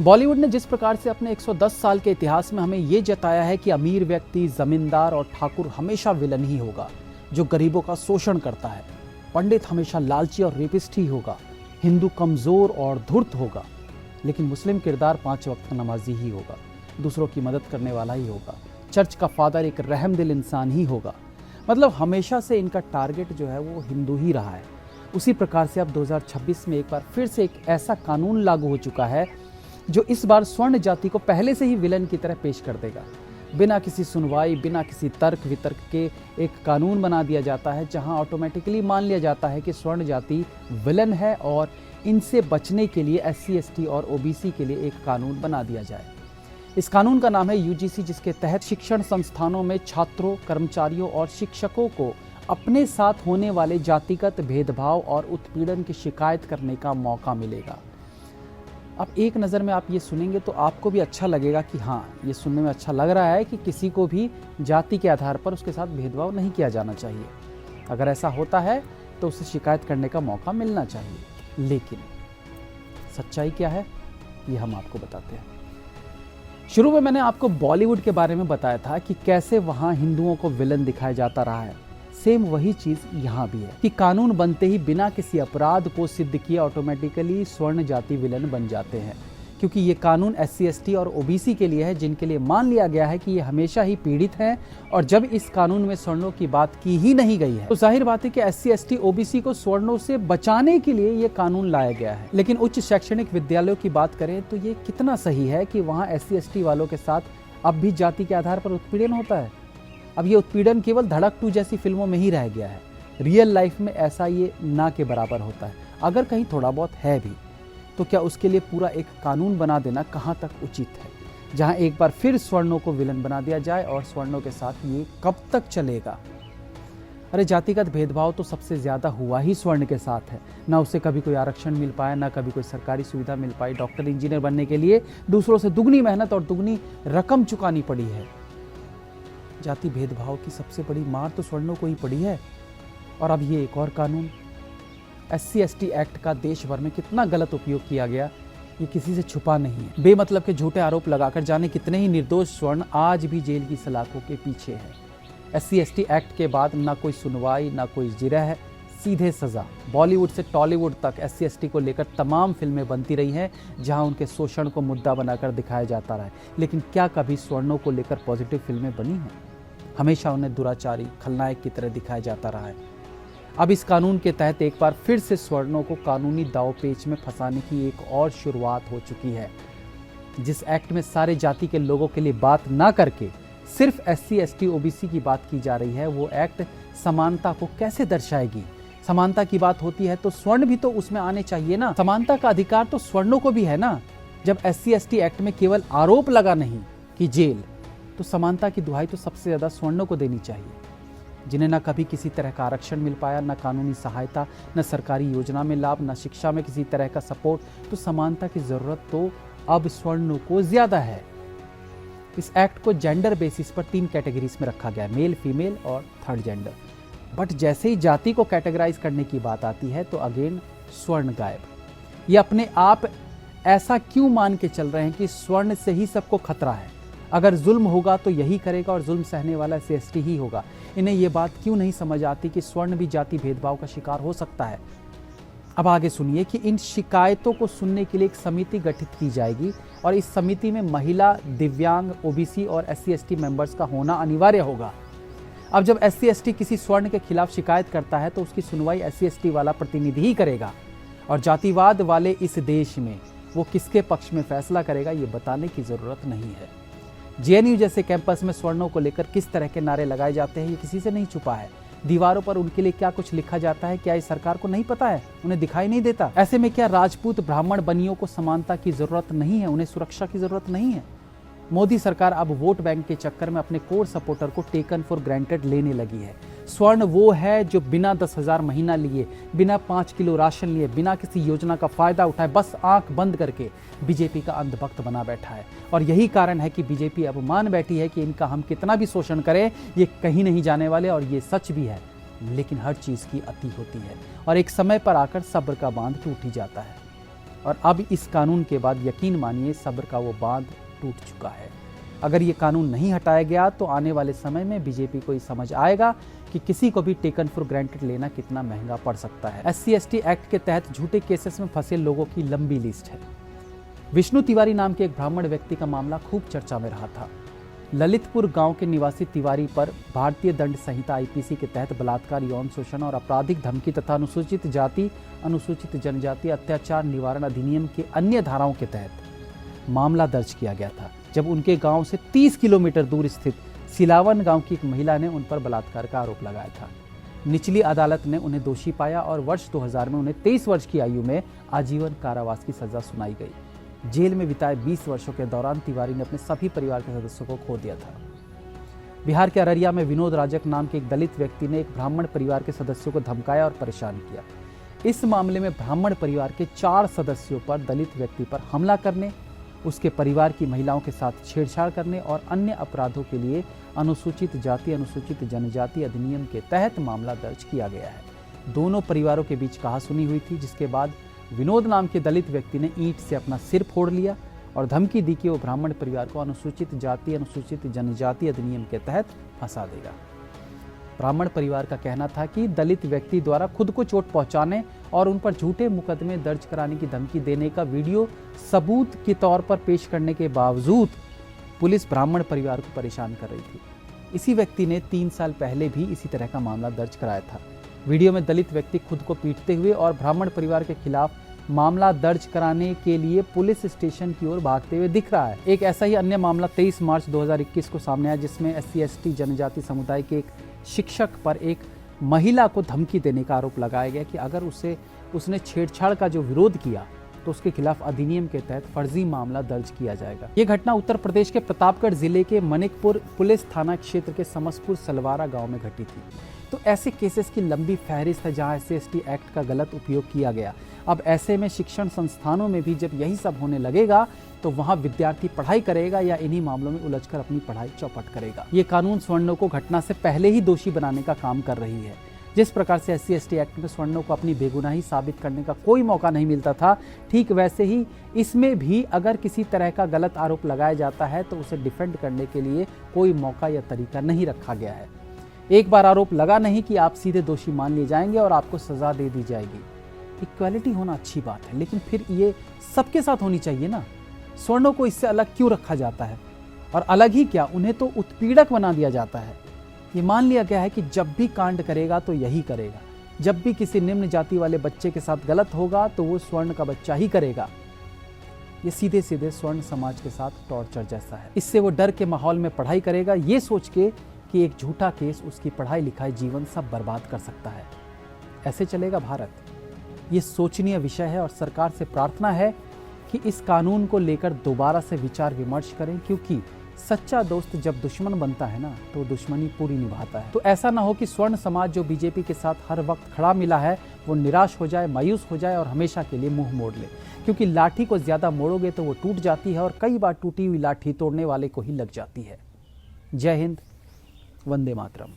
बॉलीवुड ने जिस प्रकार से अपने 110 साल के इतिहास में हमें ये जताया है कि अमीर व्यक्ति, जमींदार और ठाकुर हमेशा विलन ही होगा जो गरीबों का शोषण करता है, पंडित हमेशा लालची और रेपिस्ट ही होगा, हिंदू कमजोर और धूर्त होगा, लेकिन मुस्लिम किरदार 5 वक्त नमाजी ही होगा, दूसरों की मदद करने वाला ही होगा, चर्च का फादर एक रहमदिल इंसान ही होगा। मतलब हमेशा से इनका टारगेट जो है वो हिंदू ही रहा है। उसी प्रकार से अब 2026 में एक बार फिर से एक ऐसा कानून लागू हो चुका है जो इस बार स्वर्ण जाति को पहले से ही विलन की तरह पेश कर देगा। बिना किसी सुनवाई, बिना किसी तर्क वितर्क के एक कानून बना दिया जाता है जहां ऑटोमेटिकली मान लिया जाता है कि स्वर्ण जाति विलन है और इनसे बचने के लिए SC, ST और OBC के लिए एक कानून बना दिया जाए। इस कानून का नाम है UGC, जिसके तहत शिक्षण संस्थानों में छात्रों, कर्मचारियों और शिक्षकों को अपने साथ होने वाले जातिगत भेदभाव और उत्पीड़न की शिकायत करने का मौका मिलेगा। अब एक नज़र में आप ये सुनेंगे तो आपको भी अच्छा लगेगा कि हाँ, ये सुनने में अच्छा लग रहा है कि किसी को भी जाति के आधार पर उसके साथ भेदभाव नहीं किया जाना चाहिए। अगर ऐसा होता है तो उसे शिकायत करने का मौका मिलना चाहिए। लेकिन सच्चाई क्या है ये हम आपको बताते हैं। शुरू में मैंने आपको बॉलीवुड के बारे में बताया था कि कैसे वहाँ हिंदुओं को विलन दिखाया जाता रहा है। सेम वही चीज यहाँ भी है कि कानून बनते ही बिना किसी अपराध को सिद्ध किए ऑटोमेटिकली स्वर्ण जाति विलन बन जाते हैं, क्योंकि ये कानून SC, ST और OBC के लिए है, जिनके लिए मान लिया गया है कि ये हमेशा ही पीड़ित हैं। और जब इस कानून में स्वर्णों की बात की ही नहीं गई है तो जाहिर बात है कि SC, ST, OBC को स्वर्णों से बचाने के लिए ये कानून लाया गया है। लेकिन उच्च शैक्षणिक विद्यालयों की बात करें तो ये कितना सही है कि वहाँ SC, ST वालों के साथ अब भी जाति के आधार पर उत्पीड़न होता है। अब ये उत्पीड़न केवल धड़क 2 जैसी फिल्मों में ही रह गया है। रियल लाइफ में ऐसा ये ना के बराबर होता है। अगर कहीं थोड़ा बहुत है भी तो क्या उसके लिए पूरा एक कानून बना देना कहाँ तक उचित है, जहाँ एक बार फिर स्वर्णों को विलन बना दिया जाए? और स्वर्णों के साथ ये कब तक चलेगा? अरे जातिगत भेदभाव तो सबसे ज़्यादा हुआ ही स्वर्ण के साथ है। ना उसे कभी कोई आरक्षण मिल पाया, ना कभी कोई सरकारी सुविधा मिल पाई। डॉक्टर, इंजीनियर बनने के लिए दूसरों से दुगनी मेहनत और दुगनी रकम चुकानी पड़ी है। जाति भेदभाव की सबसे बड़ी मार तो स्वर्णों को ही पड़ी है। और अब ये एक और कानून SC, ST एक्ट का देश भर में कितना गलत उपयोग किया गया ये किसी से छुपा नहीं है। बेमतलब के झूठे आरोप लगाकर जाने कितने ही निर्दोष स्वर्ण आज भी जेल की सलाखों के पीछे है। SC, ST एक्ट के बाद ना कोई सुनवाई, ना कोई जिरह, सीधे सजा। बॉलीवुड से टॉलीवुड तक SC, ST को लेकर तमाम फिल्में बनती रही हैं जहां उनके शोषण को मुद्दा बनाकर दिखाया जाता रहा है। लेकिन क्या कभी स्वर्णों को लेकर पॉजिटिव फिल्में बनी हैं? हमेशा उन्हें दुराचारी, खलनायक की तरह दिखाया जाता रहा है। अब इस कानून के तहत एक बार फिर से स्वर्णों को कानूनी दांवपेच में फंसाने की एक और शुरुआत हो चुकी है। जिस एक्ट में सारे जाति के लोगों के लिए बात ना करके सिर्फ SC, ST, OBC की बात की जा रही है, वो एक्ट समानता को कैसे दर्शाएगी? समानता की बात होती है तो स्वर्ण भी तो उसमें आने चाहिए ना। समानता का अधिकार तो स्वर्णों को भी है ना। जब SC, ST एक्ट में केवल आरोप लगा नहीं कि जेल, तो समानता की दुहाई तो सबसे ज्यादा स्वर्णों को देनी चाहिए, जिन्हें ना कभी किसी तरह का आरक्षण मिल पाया, ना कानूनी सहायता, ना सरकारी योजना में लाभ, ना शिक्षा में किसी तरह का सपोर्ट। तो समानता की जरूरत तो अब स्वर्णों को ज्यादा है। इस एक्ट को जेंडर बेसिस पर 3 कैटेगरीज में रखा गया, मेल, फीमेल और थर्ड जेंडर। बट जैसे ही जाति को कैटेगराइज करने की बात आती है तो अगेन स्वर्ण गायब। ये अपने आप ऐसा क्यों मान के चल रहे हैं कि स्वर्ण से ही सबको खतरा है? अगर जुल्म होगा तो यही करेगा और जुल्म सहने वाला SC, ST ही होगा। इन्हें ये बात क्यों नहीं समझ आती कि स्वर्ण भी जाति भेदभाव का शिकार हो सकता है? अब आगे सुनिए कि इन शिकायतों को सुनने के लिए एक समिति गठित की जाएगी और इस समिति में महिला, दिव्यांग, OBC और SC, ST मेंबर्स का होना अनिवार्य होगा। अब जब SC, ST किसी स्वर्ण के खिलाफ शिकायत करता है तो उसकी सुनवाई SC, ST वाला प्रतिनिधि ही करेगा। और जातिवाद वाले इस देश में वो किसके पक्ष में फैसला करेगा ये बताने की जरूरत नहीं है। JNU जैसे कैंपस में स्वर्णों को लेकर किस तरह के नारे लगाए जाते हैं ये किसी से नहीं छुपा है। दीवारों पर उनके लिए क्या कुछ लिखा जाता है, क्या इस सरकार को नहीं पता है? उन्हें दिखाई नहीं देता? ऐसे में क्या राजपूत ब्राह्मण बनियों को समानता की जरूरत नहीं है? उन्हें सुरक्षा की जरूरत नहीं है? मोदी सरकार अब वोट बैंक के चक्कर में अपने कोर सपोर्टर को टेकन फॉर ग्रांटेड लेने लगी है। स्वर्ण वो है जो बिना 10,000 महीना लिए, बिना 5 किलो राशन लिए, बिना किसी योजना का फायदा उठाए बस आंख बंद करके बीजेपी का अंधभक्त बना बैठा है। और यही कारण है कि बीजेपी अब मान बैठी है कि इनका हम कितना भी शोषण करें ये कहीं नहीं जाने वाले। और ये सच भी है। लेकिन हर चीज़ की अति होती है और एक समय पर आकर सब्र का बांध टूट ही जाता है। और अब इस कानून के बाद यकीन मानिए सब्र का वो बांध टूट चुका है। अगर ये कानून नहीं हटाया गया तो आने वाले समय में बीजेपी को ये समझ आएगा कि किसी को भी टेकन फॉर ग्रांटेड लेना कितना महंगा पड़ सकता है। SC/ST एक्ट के तहत झूठे केसेस में फंसे लोगों की लंबी लिस्ट है। विष्णु तिवारी नाम के एक ब्राह्मण व्यक्ति का मामला खूब चर्चा में रहा था। ललितपुर गांव के निवासी तिवारी पर भारतीय दंड संहिता IPC के तहत बलात्कार, यौन शोषण और आपराधिक धमकी तथा अनुसूचित जाति, अनुसूचित जनजाति अत्याचार निवारण अधिनियम के अन्य धाराओं के तहत मामला दर्ज किया गया था, जब उनके गांव से 30 किलोमीटर दूर स्थित सिलावन गांव की एक महिला ने उन पर बलात्कार का आरोप लगाया था। निचली अदालत ने उन्हें दोषी पाया और वर्ष 2000 में उन्हें 23 वर्ष की आयु में आजीवन कारावास की सजा सुनाई गई। जेल में बिताए 20 वर्षों के दौरान तिवारी ने अपने सभी परिवार के सदस्यों को खो दिया था। बिहार के अररिया में विनोद राजक नाम के एक दलित व्यक्ति ने एक ब्राह्मण परिवार के सदस्यों को धमकाया और परेशान किया। इस मामले में ब्राह्मण परिवार के 4 सदस्यों पर दलित व्यक्ति पर हमला करने, उसके परिवार की महिलाओं के साथ छेड़छाड़ करने और अन्य अपराधों के लिए अनुसूचित जाति, अनुसूचित जनजाति अधिनियम के तहत मामला दर्ज किया गया है। दोनों परिवारों के बीच कहासुनी हुई थी, जिसके बाद विनोद नाम के दलित व्यक्ति ने ईंट से अपना सिर फोड़ लिया और धमकी दी कि वो ब्राह्मण परिवार को अनुसूचित जाति, अनुसूचित जनजाति अधिनियम के तहत फंसा देगा। ब्राह्मण परिवार का कहना था कि दलित व्यक्ति द्वारा खुद को चोट पहुंचाने और उन पर झूठे मुकदमे दर्ज कराने की धमकी देने का वीडियो सबूत के तौर पर पेश करने के बावजूद पुलिस ब्राह्मण परिवार को परेशान कर रही थी। इसी व्यक्ति ने 3 साल पहले भी इसी तरह का मामला दर्ज कराया था। वीडियो में दलित व्यक्ति खुद को पीटते हुए और ब्राह्मण परिवार के खिलाफ मामला दर्ज कराने के लिए पुलिस स्टेशन की ओर भागते हुए दिख रहा है। एक ऐसा ही अन्य मामला 23 मार्च 2021 को सामने आया, जिसमें SC/ST जनजाति समुदाय के एक शिक्षक पर एक महिला को धमकी देने का आरोप लगाया गया कि अगर उसने छेड़छाड़ का जो विरोध किया तो उसके खिलाफ अधिनियम के तहत फर्जी मामला दर्ज किया जाएगा। ये घटना उत्तर प्रदेश के प्रतापगढ़ जिले के मनिकपुर पुलिस थाना क्षेत्र के समसपुर सलवारा गांव में घटी थी। तो ऐसे केसेस की लंबी फहरिस्त है जहां SC/ST एक्ट का गलत उपयोग किया गया। अब ऐसे में शिक्षण संस्थानों में भी जब यही सब होने लगेगा तो वहां विद्यार्थी पढ़ाई करेगा या इन्हीं मामलों में उलझकर अपनी पढ़ाई चौपट करेगा। ये कानून स्वर्णों को घटना से पहले ही दोषी बनाने का काम कर रही है। जिस प्रकार से SC/ST एक्ट में स्वर्णों को अपनी बेगुनाही साबित करने का कोई मौका नहीं मिलता था, ठीक वैसे ही इसमें भी अगर किसी तरह का गलत आरोप लगाया जाता है तो उसे डिफेंड करने के लिए कोई मौका या तरीका नहीं रखा गया है। एक बार आरोप लगा नहीं कि आप सीधे दोषी मान लिए जाएंगे और आपको सजा दे दी जाएगी। इक्वालिटी होना अच्छी बात है, लेकिन फिर ये सबके साथ होनी चाहिए ना। स्वर्णों को इससे अलग क्यों रखा जाता है? और अलग ही क्या, उन्हें तो उत्पीड़क बना दिया जाता है। ये मान लिया गया है कि जब भी कांड करेगा तो यही करेगा। जब भी किसी निम्न जाति वाले बच्चे के साथ गलत होगा तो वो स्वर्ण का बच्चा ही करेगा। ये सीधे सीधे स्वर्ण समाज के साथ टॉर्चर जैसा है। इससे वो डर के माहौल में पढ़ाई करेगा, ये सोच के कि एक झूठा केस उसकी पढ़ाई लिखाई जीवन सब बर्बाद कर सकता है। ऐसे चलेगा भारत? ये सोचनीय विषय है और सरकार से प्रार्थना है कि इस कानून को लेकर दोबारा से विचार विमर्श करें, क्योंकि सच्चा दोस्त जब दुश्मन बनता है ना तो वो दुश्मनी पूरी निभाता है। तो ऐसा ना हो कि स्वर्ण समाज जो बीजेपी के साथ हर वक्त खड़ा मिला है वो निराश हो जाए, मायूस हो जाए और हमेशा के लिए मुंह मोड़ ले, क्योंकि लाठी को ज्यादा मोड़ोगे तो वो टूट जाती है और कई बार टूटी हुई लाठी तोड़ने वाले को ही लग जाती है। जय हिंद, वंदे मातरम।